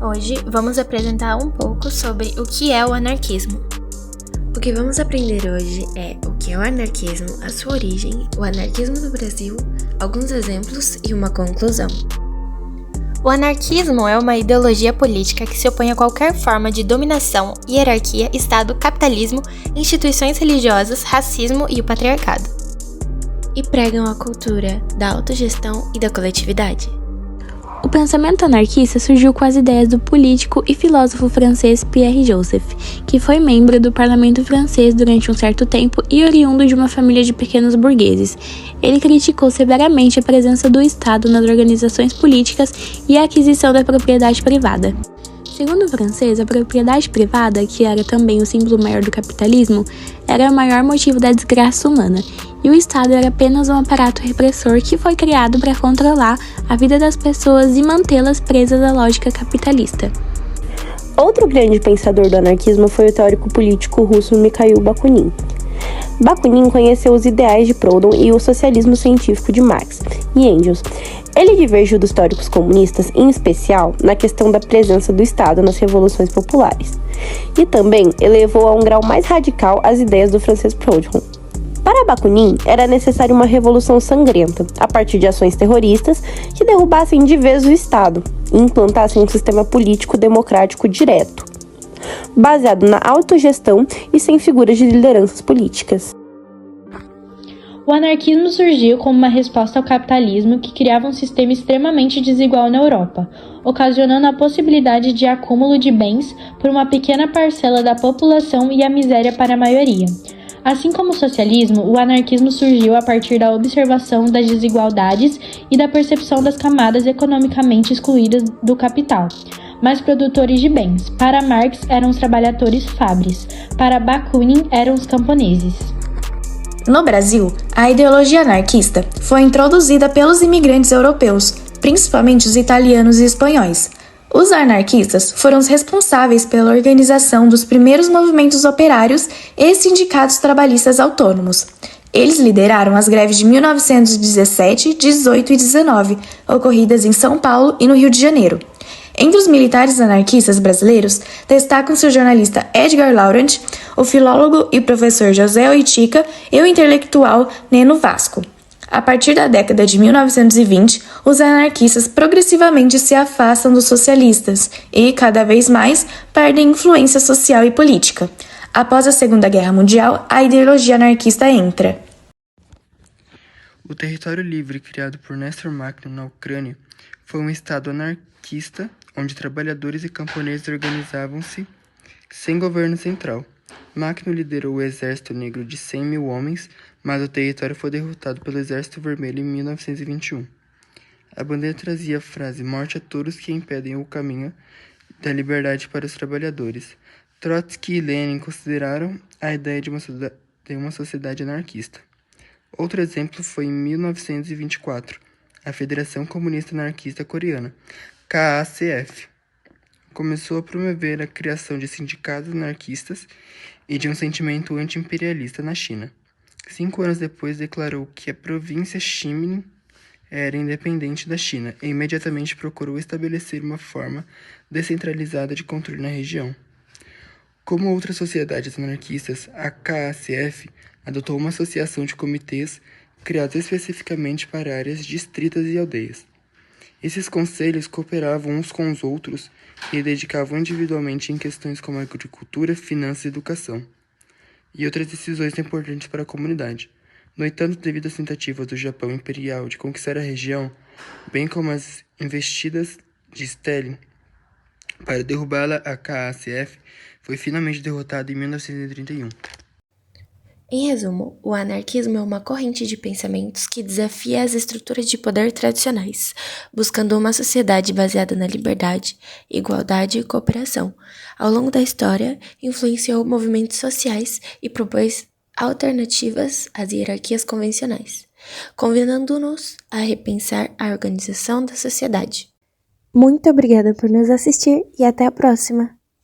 Hoje vamos apresentar um pouco sobre o que é o anarquismo. O que vamos aprender hoje é o que é o anarquismo, a sua origem, o anarquismo no Brasil, alguns exemplos e uma conclusão. O anarquismo é uma ideologia política que se opõe a qualquer forma de dominação, hierarquia, Estado, capitalismo, instituições religiosas, racismo e o patriarcado. E pregam a cultura da autogestão e da coletividade. O pensamento anarquista surgiu com as ideias do político e filósofo francês Pierre Joseph, que foi membro do parlamento francês durante um certo tempo e oriundo de uma família de pequenos burgueses. Ele criticou severamente a presença do Estado nas organizações políticas e a aquisição da propriedade privada. Segundo o francês, a propriedade privada, que era também o símbolo maior do capitalismo, era o maior motivo da desgraça humana, e o Estado era apenas um aparato repressor que foi criado para controlar a vida das pessoas e mantê-las presas à lógica capitalista. Outro grande pensador do anarquismo foi o teórico político russo Mikhail Bakunin. Bakunin conheceu os ideais de Proudhon e o socialismo científico de Marx e Engels. Ele divergiu dos teóricos comunistas, em especial na questão da presença do Estado nas revoluções populares, e também elevou a um grau mais radical as ideias do francês Proudhon. Para Bakunin, era necessária uma revolução sangrenta, a partir de ações terroristas que derrubassem de vez o Estado e implantassem um sistema político democrático direto, baseado na autogestão e sem figuras de lideranças políticas. O anarquismo surgiu como uma resposta ao capitalismo que criava um sistema extremamente desigual na Europa, ocasionando a possibilidade de acúmulo de bens por uma pequena parcela da população e a miséria para a maioria. Assim como o socialismo, o anarquismo surgiu a partir da observação das desigualdades e da percepção das camadas economicamente excluídas do capital, mas produtores de bens. Para Marx eram os trabalhadores fabres, para Bakunin eram os camponeses. No Brasil, a ideologia anarquista foi introduzida pelos imigrantes europeus, principalmente os italianos e espanhóis. Os anarquistas foram os responsáveis pela organização dos primeiros movimentos operários e sindicatos trabalhistas autônomos. Eles lideraram as greves de 1917, 18 e 19, ocorridas em São Paulo e no Rio de Janeiro. Entre os militares anarquistas brasileiros, destacam-se o jornalista Edgar Laurent, o filólogo e professor José Oitica e o intelectual Neno Vasco. A partir da década de 1920, os anarquistas progressivamente se afastam dos socialistas e, cada vez mais, perdem influência social e política. Após a Segunda Guerra Mundial, a ideologia anarquista entra. O Território Livre, criado por Néstor Makhno na Ucrânia, foi um estado anarquista onde trabalhadores e camponeses organizavam-se sem governo central. Makhno liderou o Exército Negro de 100 mil homens, mas o território foi derrotado pelo Exército Vermelho em 1921. A bandeira trazia a frase "Morte a todos que impedem o caminho da liberdade para os trabalhadores". Trotsky e Lenin consideraram a ideia de uma sociedade anarquista. Outro exemplo foi em 1924, a Federação Comunista Anarquista Coreana, KACF, começou a promover a criação de sindicatos anarquistas e de um sentimento anti-imperialista na China. 5 anos depois, declarou que a província Ximin era independente da China e imediatamente procurou estabelecer uma forma descentralizada de controle na região. Como outras sociedades anarquistas, a KACF adotou uma associação de comitês criados especificamente para áreas distritas e aldeias. Esses conselhos cooperavam uns com os outros e dedicavam individualmente em questões como agricultura, finanças e educação, e outras decisões importantes para a comunidade. No entanto, devido às tentativas do Japão Imperial de conquistar a região, bem como as investidas de Stalin para derrubá-la, a KACF foi finalmente derrotada em 1931. Em resumo, o anarquismo é uma corrente de pensamentos que desafia as estruturas de poder tradicionais, buscando uma sociedade baseada na liberdade, igualdade e cooperação. Ao longo da história, influenciou movimentos sociais e propôs alternativas às hierarquias convencionais, convidando-nos a repensar a organização da sociedade. Muito obrigada por nos assistir e até a próxima!